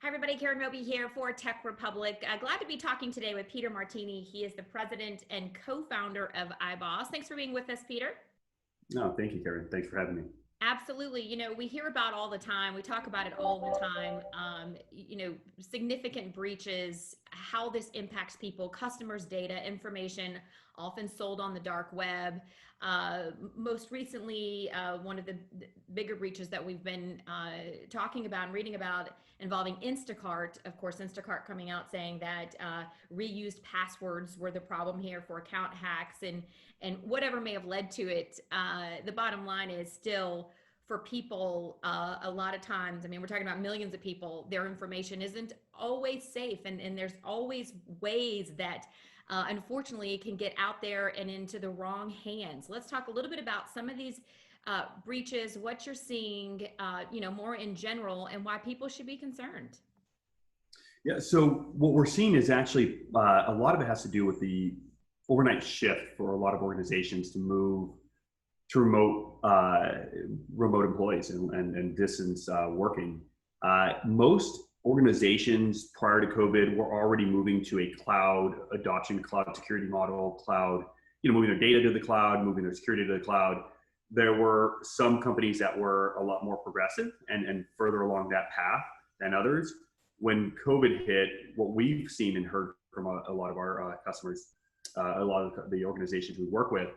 Hi, everybody. Karen Moby here for Tech Republic. Glad to be talking today with Peter Martini. He is the president and co-founder of iBoss. Thanks for being with us, Peter. No, thank you, Karen. Thanks for having me. Absolutely. We hear about all the time. We talk about it all the time. Significant breaches, how this impacts people, customers' data, information, often sold on the dark web. Most recently, one of the bigger breaches that we've been talking about and reading about involving Instacart. Of course, Instacart coming out saying that reused passwords were the problem here for account hacks and whatever may have led to it. The bottom line is still for people, a lot of times, I mean, we're talking about millions of people, their information isn't always safe. And there's always ways that unfortunately it can get out there and into the wrong hands. Let's talk a little bit about some of these breaches, what you're seeing, more in general, and why people should be concerned. Yeah, so what we're seeing is actually a lot of it has to do with the overnight shift for a lot of organizations to move to remote employees and distance working. Most organizations prior to COVID were already moving to a cloud adoption, cloud security model, moving their data to the cloud, moving their security to the cloud. There were some companies that were a lot more progressive and further along that path than others. When COVID hit, what we've seen and heard from a lot of our customers, a lot of the organizations we work with,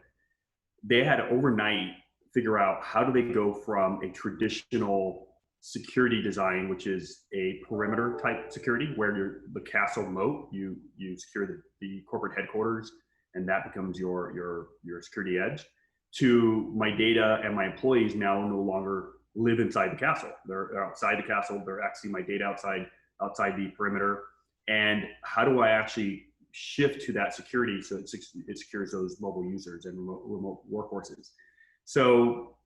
they had to overnight figure out how do they go from a traditional security design, which is a perimeter type security, where you're the castle moat, you secure the corporate headquarters, and that becomes your security edge, to my data and my employees now no longer live inside the castle. They're outside the castle. They're accessing my data outside the perimeter. And how do I actually shift to that security so it secures those mobile users and remote workforces? So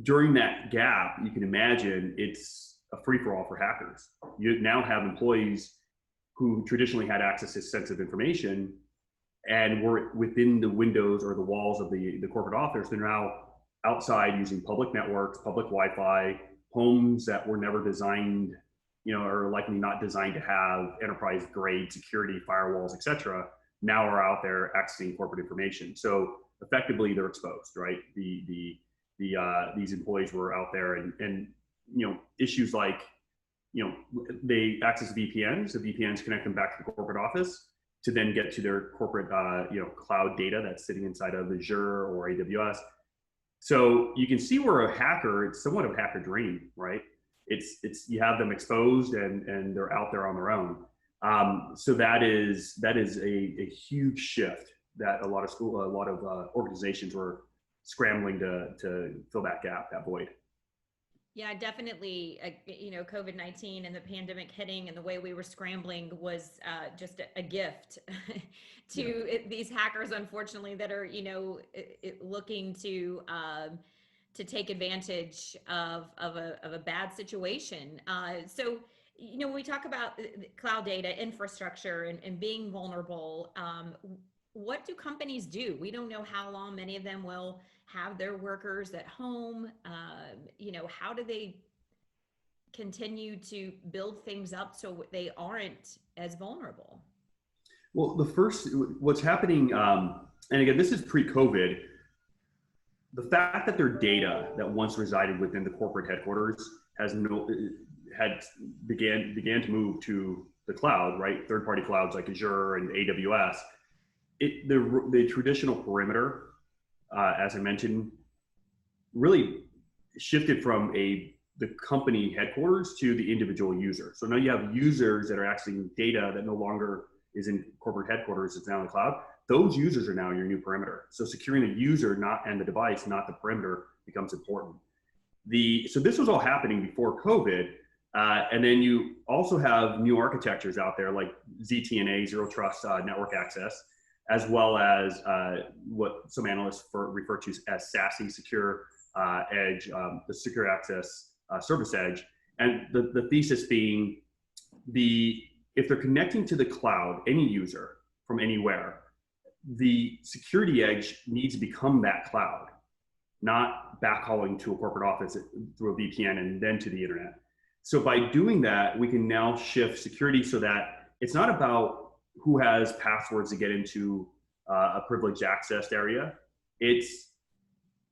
during that gap, you can imagine it's a free-for-all for hackers. You now have employees who traditionally had access to sensitive information and were within the windows or the walls of the corporate office. They're now outside using public networks, public Wi-Fi, homes that were never designed, are likely not designed to have enterprise grade security, firewalls, et cetera, now are out there accessing corporate information. So effectively they're exposed, right? These employees were out there and issues like, they access VPNs, the VPNs connect them back to the corporate office to then get to their corporate, cloud data that's sitting inside of Azure or AWS. So you can see where a hacker, it's somewhat of a hacker dream, right? It's you have them exposed and they're out there on their own. So that is a huge shift that a lot of organizations were scrambling to fill that gap, that void. Yeah, definitely. COVID-19 and the pandemic hitting and the way we were scrambling was just a gift to these hackers, unfortunately, that are looking to take advantage of a bad situation. So when we talk about cloud data infrastructure and being vulnerable, what do companies do? We don't know how long many of them will have their workers at home. How do they continue to build things up so they aren't as vulnerable? Well, what's happening, and again, this is pre-COVID, the fact that their data that once resided within the corporate headquarters began to move to the cloud, right? Third-party clouds like Azure and AWS. The traditional perimeter, as I mentioned, really shifted from the company headquarters to the individual user. So now you have users that are accessing data that no longer is in corporate headquarters, it's now in the cloud. Those users are now your new perimeter. So securing the user and the device, not the perimeter, becomes important. So this was all happening before COVID. And then you also have new architectures out there like ZTNA, Zero Trust Network Access, as well as what some analysts refer to as SASE, Secure Edge, the Secure Access Service Edge. And the thesis being, if they're connecting to the cloud, any user from anywhere, the security edge needs to become that cloud, not backhauling to a corporate office through a VPN and then to the internet. So by doing that, we can now shift security so that it's not about who has passwords to get into a privileged accessed area. It's,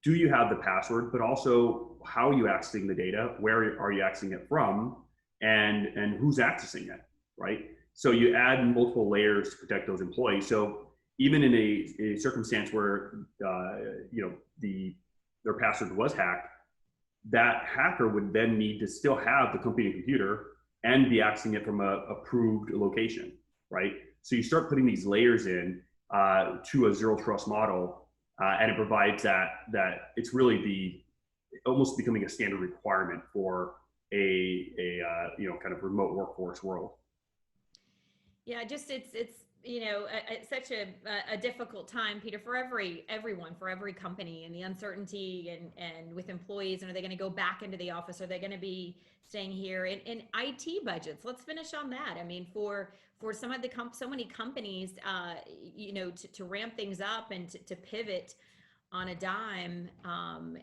do you have the password, but also how are you accessing the data? Where are you accessing it from? And who's accessing it, right? So you add multiple layers to protect those employees. So even in a circumstance where their password was hacked, that hacker would then need to still have the company computer and be accessing it from a approved location, right? So you start putting these layers in to a zero trust model, and it provides that it's really almost becoming a standard requirement for a kind of remote workforce world. Yeah, just it's it's such a difficult time, Peter, for everyone, for every company, and the uncertainty and with employees, and are they going to go back into the office? Are they going to be staying here? In IT budgets, let's finish on that. I mean, for some of the so many companies, to ramp things up and to pivot on a dime,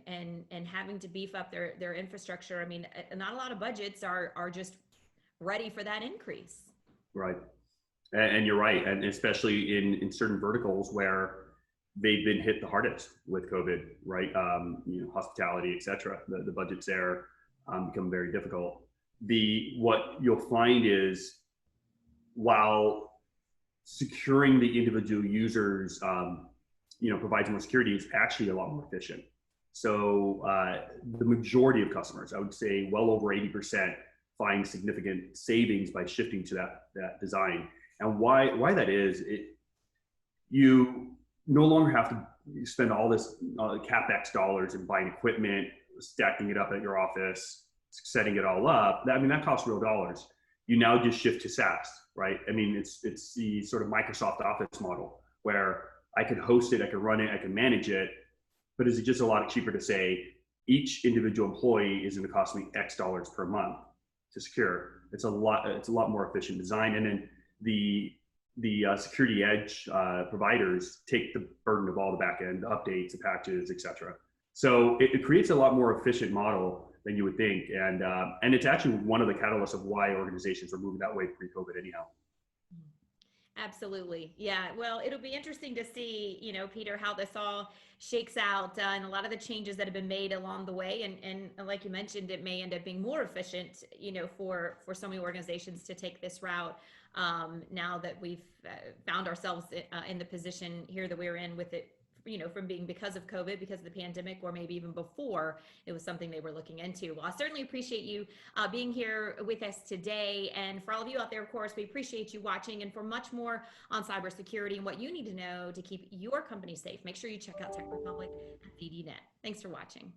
and having to beef up their infrastructure. I mean, not a lot of budgets are just ready for that increase. Right. And you're right, and especially in certain verticals where they've been hit the hardest with COVID, right? Hospitality, et cetera. The budgets there become very difficult. What you'll find is, while securing the individual users, provides more security, it's actually a lot more efficient. So the majority of customers, I would say well over 80%, find significant savings by shifting to that design. And why that is, you no longer have to spend all this CapEx dollars in buying equipment, stacking it up at your office, setting it all up. I mean, that costs real dollars. You now just shift to SaaS, right? I mean, it's the sort of Microsoft Office model where I can host it, I can run it, I can manage it, but is it just a lot cheaper to say each individual employee is going to cost me X dollars per month to secure? It's a lot more efficient design. And then the security edge providers take the burden of all the back end updates, the patches, et cetera. So it creates a lot more efficient model than you would think. And it's actually one of the catalysts of why organizations are moving that way pre-COVID anyhow. Absolutely. Yeah. Well, it'll be interesting to see, Peter, how this all shakes out, and a lot of the changes that have been made along the way. And like you mentioned, it may end up being more efficient, for so many organizations to take this route, now that we've found ourselves in the position here that we're in with it, from being because of COVID, because of the pandemic, or maybe even before it was something they were looking into. Well, I certainly appreciate you being here with us today. And for all of you out there, of course, we appreciate you watching. And for much more on cybersecurity and what you need to know to keep your company safe, make sure you check out Tech Republic at ZDNet. Thanks for watching.